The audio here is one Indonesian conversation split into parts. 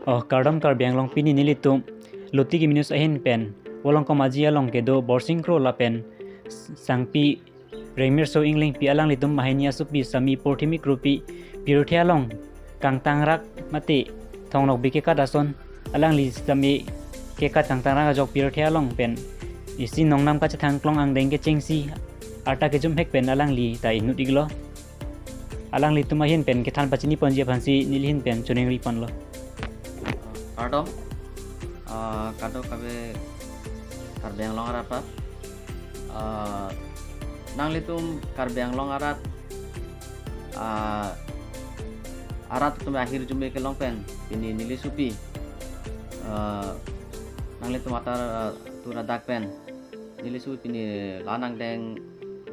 Kardam karbiang long pini nilitum loti ki minus ahin pen wolong komajia long kedo borsing kro la pen sangpi premier so ingling pi alang litum mahenia supi sami portimi grupi pirothia long kang tangrak mati thongnok bike kadason alang li sami ke ka tangtang jok pirothia long pen isi nongnam ka chathang klong ang dengke chengsi arta ke jum hek pen alang li ta inu diglo alang li tumahin pen ke than pachini ponjia phansi nilhin pen chuneng ri panlo Kardom, kado kabe karbiang long arat pat, nang litum karbiang long arat, arat tuh akhir jumbe ke long pen, ini nili supi, nang litum atar tu radak pen, nili supi ini lanang deng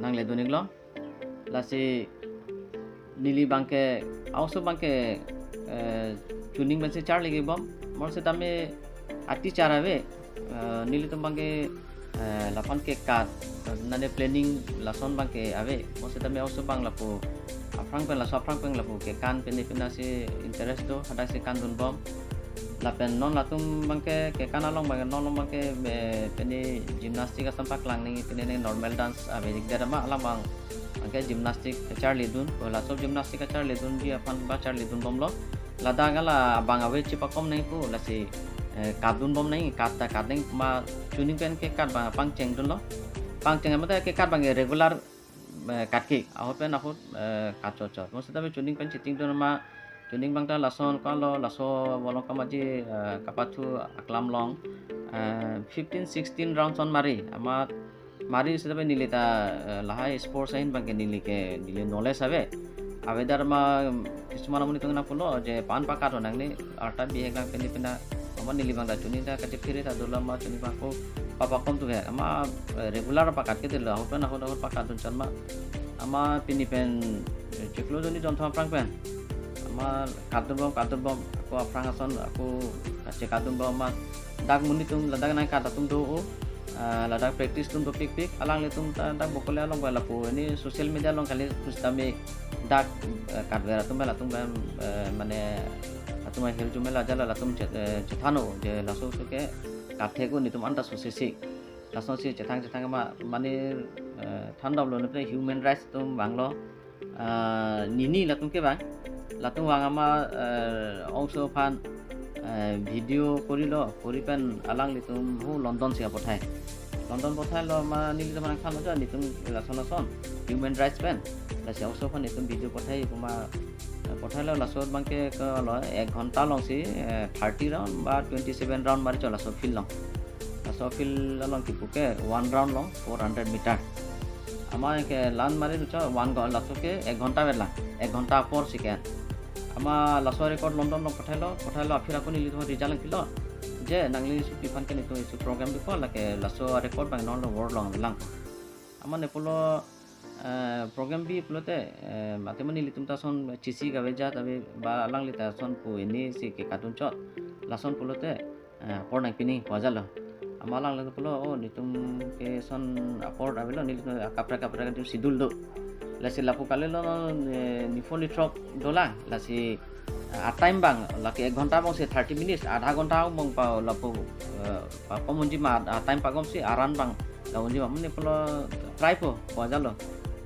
nang le dunig long, lasi nili bangke, also bangke tuning bensi char lagi bom. Morse tame ati cara we nili tumbangke lapan ke kat nane planning lason bangke ave morse tame also bang lapu aprang pen lapu ke kan pen si interest do ada si kan dun bom lapen non latum bangke ke kan along bang non bangke peni gymnastik asampak lang ning peni normal dance ave digda ma alam bang bangke gymnastik charli dun la sob gymnastik charli dun dia pan ba charli dun bom lo lada gala abang awe cipakom nai pu lasi kadun bom nai kata kadeng ma tuning pen ke kat bang pangceng dun lo pangceng amata ke kat bang regular kat ke aho pen aho kacoco maksudnya be tuning pen citing dun ma tuning bang ta lason kalau laso bolong kamaji kapatu aklam long 15-16 rounds on mari amat mari sudah be nilita lahai sports ain bang ke nili knowledge ave avedar ma kismana muni tungna pulo je pan pakat onang ni arta bihe gang peni pena ama nili bang da chuni da kati phiri ta dola ma chuni ba ko papa kom tu he ama regular pakat ke dilo ho pen ho pakat dun chan ma ama pini pen chiklo joni jon tham prang pen ama kadum bom aku aprang ason aku kace kadum bom ma dag muni tum ladag nai kata tum do ladak practice tum do pik alang litum ta dak bokole along bala pu ini social media long kali kustame dak kadwera tum bala tum mane atum akhir jumela jala latum chethano je laso ke kathe ko nitum anta sosisi laso si chethang ma mane thanda lo ne human rights tum banglo nini latum ke bang latum wangama also fan video korilo koripen alang litum hu London sia pothai lo ma nili zaman khan lo nitum lason human rights pen la sia also fan nitum video pothai kuma pothai lo lasot bangke ko lo 1 घंटा long si 30 round ba 27 round mari chola so fil long so fil long ki puke 1 round long 400 meter ama ke lan mari cho 1 go laso ke 1 घंटा bela 1 घंटा por sikan ama laso record London long pothai lo afira ko nili to result kilo je nangli su pifan ke nitu isu program biko la ke laso record bang non world long lang ama ne pulo program bi pulote mate mani litum ta son chisi ga beja tabe ba lang lita son pu ini si ke katun chot lason pulote por nang pini wajalo ama lang le pulo o nitum ke son aport avelo nili kapra ka tum sidul do lasi lapu kale lo ni phone truck dola lasi time bang laki 1 घंटा bang si 30 minutes आधा घंटा bang pa lapu pa komunji ma time pagom si aran bang la unji ma mne polo try po wajalo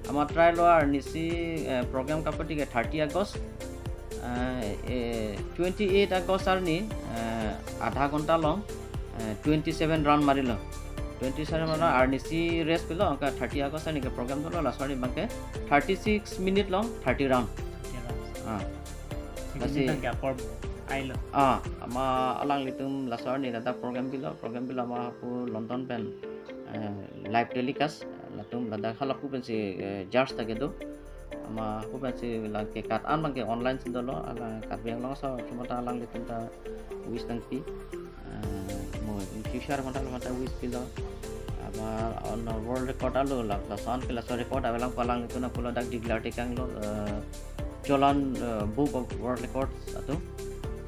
ama try lo ar nisi program kapati ke 30 August 28 August ar ni आधा घंटा long 27 round marilo 27 round ar nisi race pilo ka 30 August ani ke program lo la sorry bangke 36 minute long 30 round kasi gapor ailo ama alang litum lasar ni data program bilo ma pu London pen live telecast latum lada khalapu pen si jars ta gedo ama pu pen si la ke kat an bang ke online sin dolo ala kat beng lo so cuma ta alang litum ta wis tang pi mo in future mata wis pilo ama on world record alo la son ke la so record avelang palang itu na pulo dak declare tekang lo Jolan book of world records atau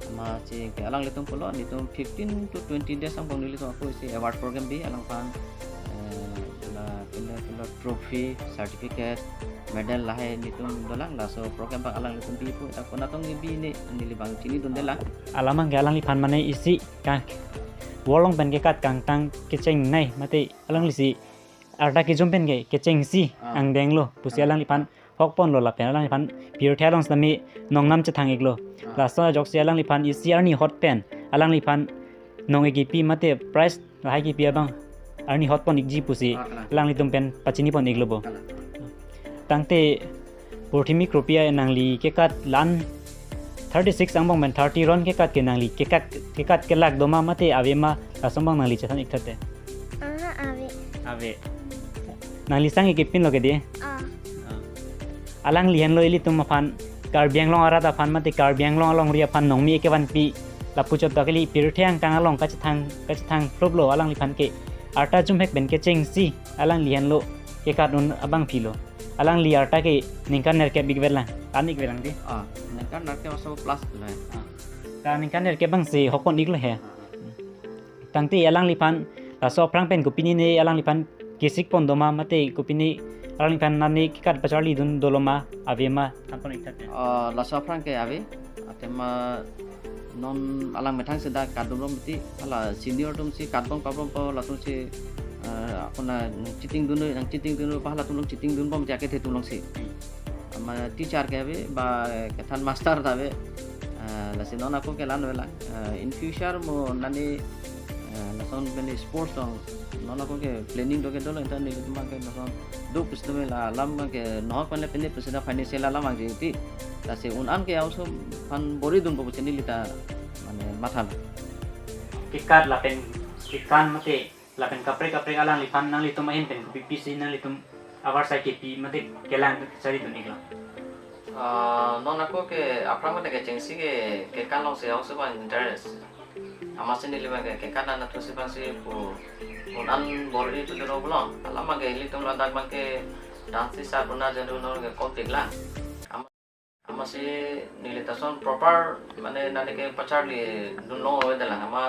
ama si ke alang litum pulo nitum 15 to 20 days ang nili to ako si award program bi alang pan la trophy certificate medal lahe nitum dolang la so program bang alang nitum pi pu ta kona tong bi ni nili bang chini dun delang alamang ke alang li pan mane isi ka wolong pen ke kat kang tang ke cheng nai mate alang li si arta ke jom pen ke cheng si ang deng lo pusi alang li pan hok pon lo la pen alang li pan pir thalong sami nong nam cha thang ik lo la so jok si alang li pan isi arni hot pen alang li pan nong e pi mate price la hai ki pi abang arni hot pon ik ji pusi alang li tum pen pachini pon ik lo bo tangte porthimi kropia nangli ke kat lan 36 angbang men 30 ron ke kat ke nangli ke kat ke lak doma mate avema asambang nangli chathan ikthate ave nangli sangi ke pin loge de alang lian lo ili tum fan karbiang long ara da fan mate karbiang long ria fan nongmi ke ban pi lapu chot dakali pirthiang kang along ka chathang flop lo alang li fan ke arta jum hek ben ke cheng si alang lian lo ke kat un abang philo alang li arta ke ningkan ner ke big vela anik velang di ningkan ner ke maso plus la ka ningkan ner ke bang se hokon iklo he tangti alang li fan so prang pen kupini ne alang li fan kisik pon doma mate kupini alang li fan nani ki kat pachali dun doloma avema tampon iktate la so prang ke ave atema non alang methang seda kadum miti ala senior tum si kadbong pabom po la tum si apuna chiting dunu pahala tulung chiting dun bom jake the tulung si ama teacher ke ave ba kathan master tabe la si non ako ke lan wela in future mo nani la son beni sports song non ako ke planning do ke dolo intan ni ma ke non do pustame la lam ke no panle pene pusida financial la lam jeti la si un am ke also pan bori dun bo cheni lita mane mathal kikat la pen kikan mate lapen kapre alang li pan nang li tum ahin pen pc nang li tum awar sai ke pi mate kelang sari tu nikla non ako ke aprang mate ke chengsi ke kan long se also ban interest ama sini li ke kan na tu se ban se pu un an bori tu do bolong alama ke li tum la dak ban ke dance sa buna jenu no ke kontik la ama si nilitason proper mane nani ke pachar li dun no wedala ama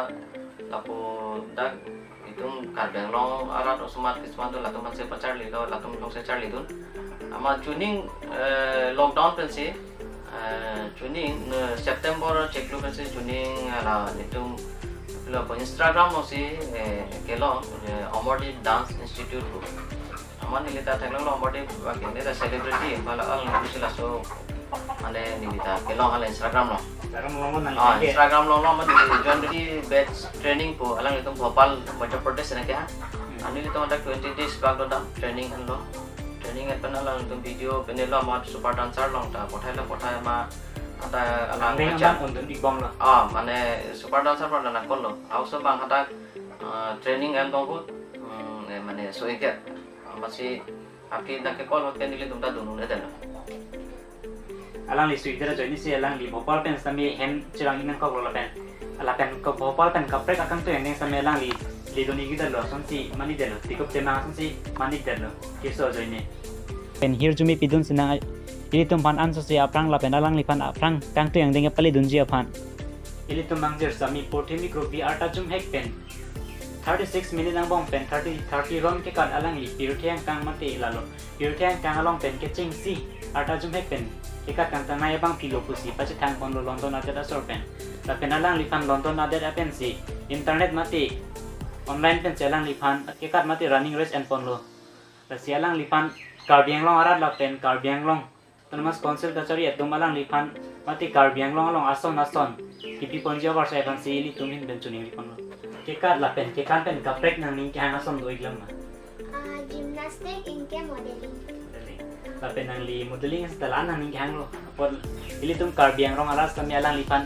lapu dak itum kadang long arat osmat kisman tu latum se pacar li do latum long se char li dun ama tuning lockdown pen se tuning September check lu pen se tuning ala itum lo po Instagram mo si kelo Amordi Dance Institute ko ama nilita thanglang lo Amordi ba ke ne celebrity bala al nisila so ane nilita kelo ala Instagram lo Instagram lo man join di batch training po alang itu Bhopal Madhya Pradesh na kya ani itu ada 20 days bag da training an lo training at panala itu video penelo ma super dancer long ta pothai ma ada alang macam untuk ibong lo mane super dancer pa na kon lo also bang hata training an dong ko mane so ikat masih aki na ke call hotel nili tumta dunu ne dena alang li suidera joini si alang li Bhopal pen sami hen chirang inan ko lo pen ala pen ko Bhopal pen kapre akang tu ending sami alang li doni gida lo son si mani delo tikup tema son si mani delo kiso joini pen hir jumi pidun sina ili tum pan an so si aprang la pen alang li pan aprang kang tu yang denge pali dunji apan ili tum mangjer sami portimi gropi arta jum hek pen 36 minute ang bong pen 30 ron ke kan alang li pirthiang kang mate lalo pirthiang kang along pen ke ching si arta jum hek pen ikat kang tanay bang pilo pusi pa thang pon lo London ada sorpen la penalang lipan London ada pen si internet mati online pen selang lipan ikat mati running race and pon lo la sialang lipan karbiang long arat la pen karbiang long tanmas konsel ka chari atum alang lipan mati karbiang long ason kipi ponja war sai ban si li tumin ben chuning lipan lo ikat la pen pen kaprek nang ning ki hang ason do iglam ma gymnastic inke modeling lapen nang li modeling setelah nang ning hang lo pon ili tum karbiang rong alas kami alang lipan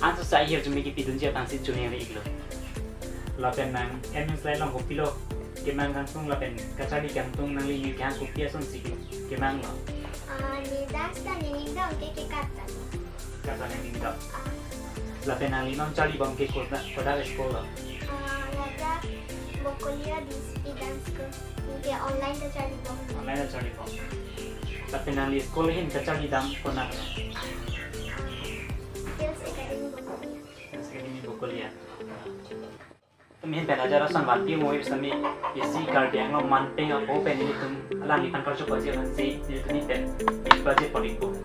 an so sai hir jumi ki pidun je pan si chuni ri iglo lapen nang emin slide long kopilo kemang kang tung lapen kachari kang tung nang li ni kang kopia son si kemang lo ni dance ta ni dang ke kata kata nang ning da lapen nang li non chari bang ke koda sekolah ada bokolia di dance ko ni online ta chari bang tapi nang li sekolah hin kachari dam kona skills academy bokolia Academy Bokolia Tumhin pen aja rasan mati mau sami isi kardiang lo manting apa pen ini tum alang ikan kerja pasti kan si ini tum pen budget politik